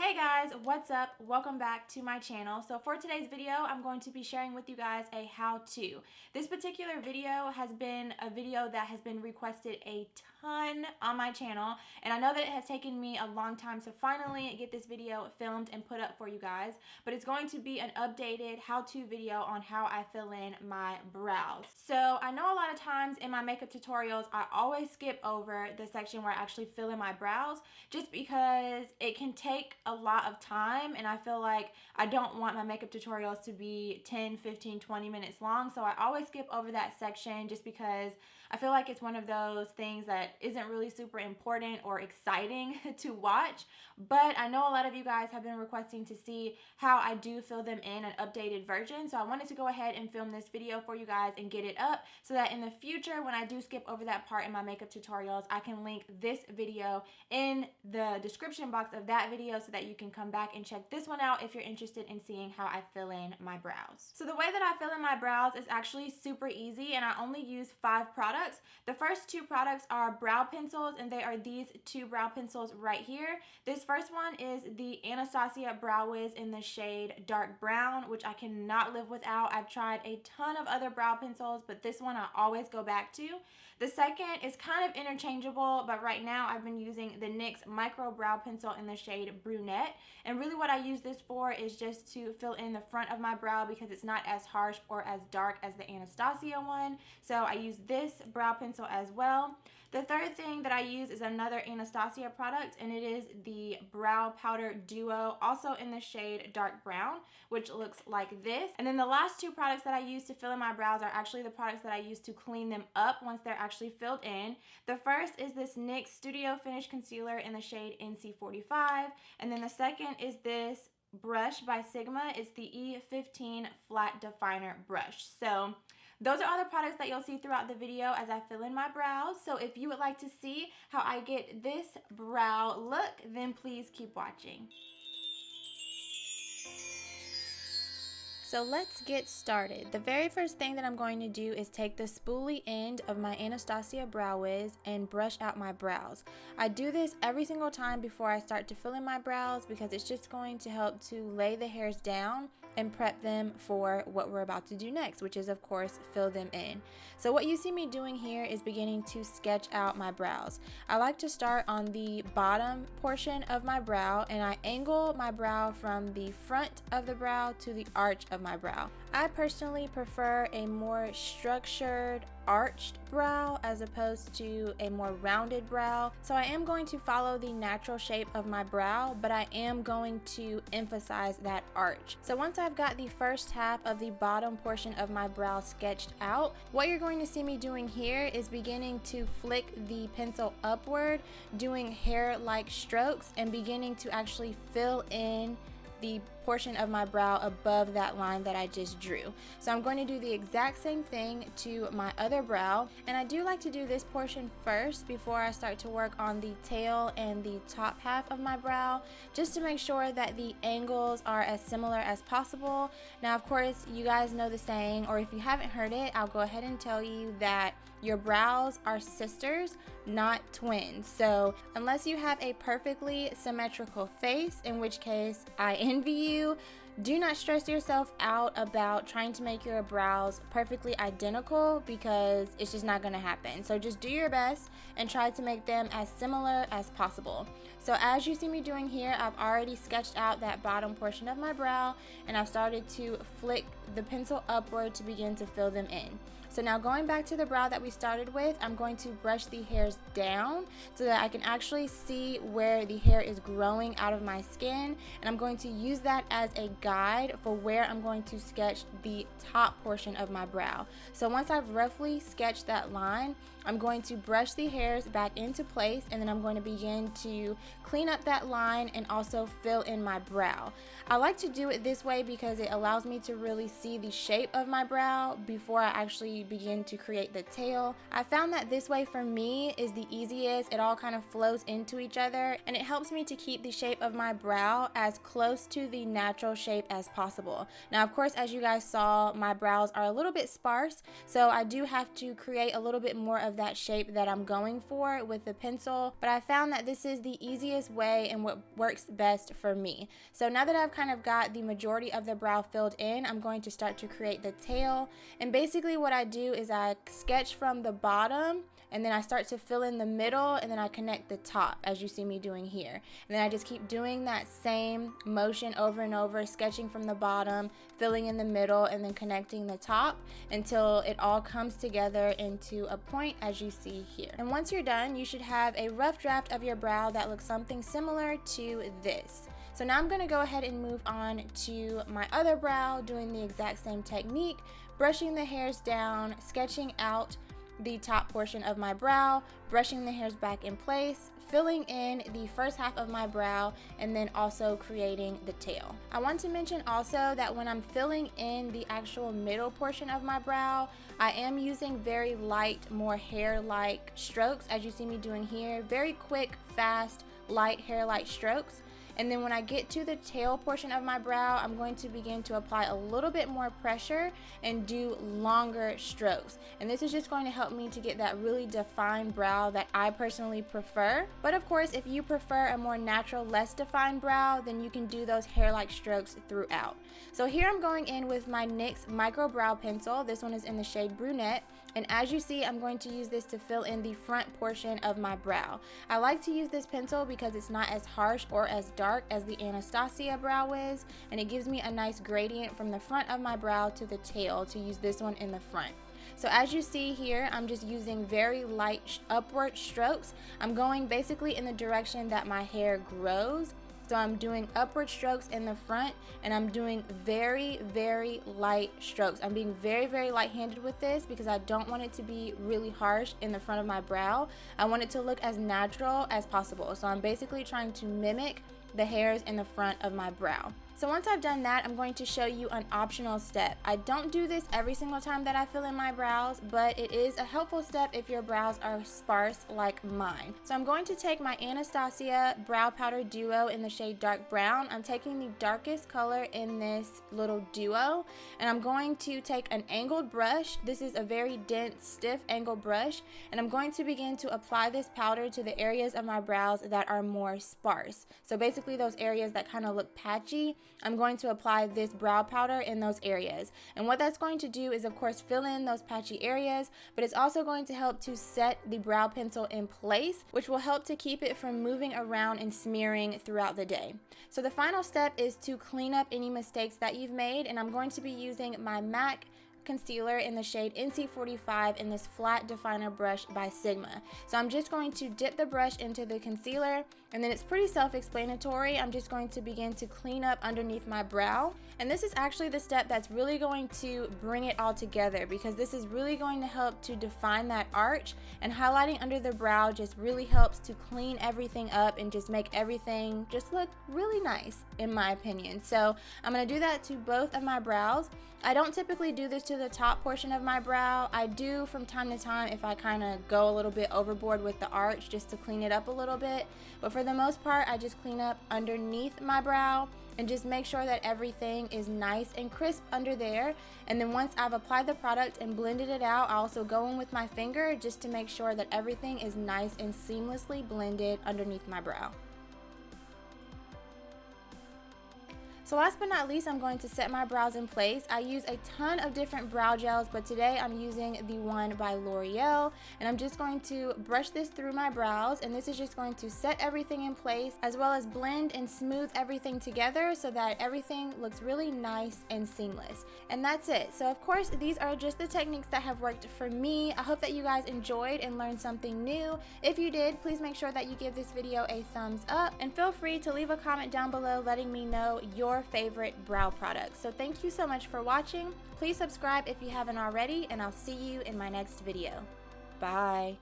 Hey guys, what's up? Welcome back to my channel. So for today's video, I'm going to be sharing with you guys a how-to. This particular video has been a video that has been requested a ton on my channel, and I know that it has taken me a long time to finally get this video filmed and put up for you guys, but it's going to be an updated how-to video on how I fill in my brows. So I know a lot of times in my makeup tutorials, I always skip over the section where I actually fill in my brows just because it can take a lot of time, and I feel like I don't want my makeup tutorials to be 10, 15, 20 minutes long, so I always skip over that section just because I feel like it's one of those things that isn't really super important or exciting to watch. But I know a lot of you guys have been requesting to see how I do fill them in an updated version, so I wanted to go ahead and film this video for you guys and get it up so that in the future when I do skip over that part in my makeup tutorials, I can link this video in the description box of that video so that you can come back and check this one out if you're interested in seeing how I fill in my brows. So the way that I fill in my brows is actually super easy, and I only use 5 products. The first 2 products are brow pencils, and they are these 2 brow pencils right here. This first one is the Anastasia Brow Wiz in the shade Dark Brown, which I cannot live without. I've tried a ton of other brow pencils, but this one I always go back to. The second is kind of interchangeable, but right now I've been using the NYX Micro Brow Pencil in the shade Brunette. And really what I use this for is just to fill in the front of my brow because it's not as harsh or as dark as the Anastasia one. So I use this brow pencil as well. The third thing that I use is another Anastasia product, and it is the Brow Powder Duo, also in the shade Dark Brown, which looks like this. And then the last 2 products that I use to fill in my brows are actually the products that I use to clean them up once they're actually filled in. The first is this NYX Studio Finish Concealer in the shade NC45, and then the second is this brush by Sigma. It's the E15 Flat Definer Brush. So those are all the products that you'll see throughout the video as I fill in my brows. So if you would like to see how I get this brow look, then please keep watching. So let's get started. The very first thing that I'm going to do is take the spoolie end of my Anastasia Brow Wiz and brush out my brows. I do this every single time before I start to fill in my brows because it's just going to help to lay the hairs down and prep them for what we're about to do next, which is of course fill them in. So what you see me doing here is beginning to sketch out my brows. I like to start on the bottom portion of my brow, and I angle my brow from the front of the brow to the arch of my brow. I personally prefer a more structured, arched brow as opposed to a more rounded brow. So I am going to follow the natural shape of my brow, but I am going to emphasize that arch. So once I've got the first half of the bottom portion of my brow sketched out, what you're going to see me doing here is beginning to flick the pencil upward, doing hair-like strokes, and beginning to actually fill in the portion of my brow above that line that I just drew. So I'm going to do the exact same thing to my other brow, and I do like to do this portion first before I start to work on the tail and the top half of my brow, just to make sure that the angles are as similar as possible. Now of course you guys know the saying, or if you haven't heard it, I'll go ahead and tell you that your brows are sisters, not twins. So unless you have a perfectly symmetrical face, in which case I envy you, do not stress yourself out about trying to make your brows perfectly identical because it's just not going to happen. So just do your best and try to make them as similar as possible. So as you see me doing here, I've already sketched out that bottom portion of my brow, and I've started to flick the pencil upward to begin to fill them in. So now going back to the brow that we started with, I'm going to brush the hairs down so that I can actually see where the hair is growing out of my skin, and I'm going to use that as a guide for where I'm going to sketch the top portion of my brow. So once I've roughly sketched that line, I'm going to brush the hairs back into place, and then I'm going to begin to clean up that line and also fill in my brow. I like to do it this way because it allows me to really see the shape of my brow before I actually begin to create the tail. I found that this way for me is the easiest. It all kind of flows into each other, and it helps me to keep the shape of my brow as close to the natural shape as possible. Now, of course, as you guys saw, my brows are a little bit sparse, so I do have to create a little bit more of that shape that I'm going for with the pencil, but I found that this is the easiest way and what works best for me. So now that I've kind of got the majority of the brow filled in, I'm going to start to create the tail. And basically what I do is I sketch from the bottom, and then I start to fill in the middle, and then I connect the top, as you see me doing here. And then I just keep doing that same motion over and over, sketching from the bottom, filling in the middle, and then connecting the top until it all comes together into a point as you see here. And once you're done, you should have a rough draft of your brow that looks something similar to this. So now I'm going to go ahead and move on to my other brow, doing the exact same technique, brushing the hairs down, sketching out the top portion of my brow, brushing the hairs back in place, filling in the first half of my brow, and then also creating the tail. I want to mention also that when I'm filling in the actual middle portion of my brow, I am using very light, more hair-like strokes, as you see me doing here. Very quick, fast, light hair-like strokes. And then when I get to the tail portion of my brow, I'm going to begin to apply a little bit more pressure and do longer strokes. And this is just going to help me to get that really defined brow that I personally prefer. But of course, if you prefer a more natural, less defined brow, then you can do those hair-like strokes throughout. So here I'm going in with my NYX Micro Brow Pencil. This one is in the shade Brunette. And as you see, I'm going to use this to fill in the front portion of my brow. I like to use this pencil because it's not as harsh or as dark as the Anastasia brow is, and it gives me a nice gradient from the front of my brow to the tail to use this one in the front. So as you see here, I'm just using very light upward strokes. I'm going basically in the direction that my hair grows. So I'm doing upward strokes in the front, and I'm doing very, very light strokes. I'm being very, very light-handed with this because I don't want it to be really harsh in the front of my brow. I want it to look as natural as possible. So I'm basically trying to mimic the hairs in the front of my brow. So once I've done that, I'm going to show you an optional step. I don't do this every single time that I fill in my brows, but it is a helpful step if your brows are sparse like mine. So I'm going to take my Anastasia Brow Powder Duo in the shade Dark Brown. I'm taking the darkest color in this little duo, and I'm going to take an angled brush. This is a very dense, stiff angled brush, and I'm going to begin to apply this powder to the areas of my brows that are more sparse. So basically those areas that kind of look patchy, I'm going to apply this brow powder in those areas. And what that's going to do is, of course, fill in those patchy areas, but it's also going to help to set the brow pencil in place, which will help to keep it from moving around and smearing throughout the day. So the final step is to clean up any mistakes that you've made, and I'm going to be using my MAC concealer in the shade NC45 in this flat definer brush by Sigma. So I'm just going to dip the brush into the concealer, and then it's pretty self-explanatory. I'm just going to begin to clean up underneath my brow, and this is actually the step that's really going to bring it all together, because this is really going to help to define that arch, and highlighting under the brow just really helps to clean everything up and just make everything just look really nice, in my opinion. So I'm going to do that to both of my brows. I don't typically do this to the top portion of my brow. I do from time to time if I kind of go a little bit overboard with the arch just to clean it up a little bit, but for the most part I just clean up underneath my brow and just make sure that everything is nice and crisp under there. And then once I've applied the product and blended it out, I also go in with my finger just to make sure that everything is nice and seamlessly blended underneath my brow. So last but not least, I'm going to set my brows in place. I use a ton of different brow gels, but today I'm using the one by L'Oreal, and I'm just going to brush this through my brows, and this is just going to set everything in place as well as blend and smooth everything together so that everything looks really nice and seamless. And that's it. So of course, these are just the techniques that have worked for me. I hope that you guys enjoyed and learned something new. If you did, please make sure that you give this video a thumbs up, and feel free to leave a comment down below letting me know your favorite brow products. So thank you so much for watching. Please subscribe if you haven't already, and I'll see you in my next video. Bye.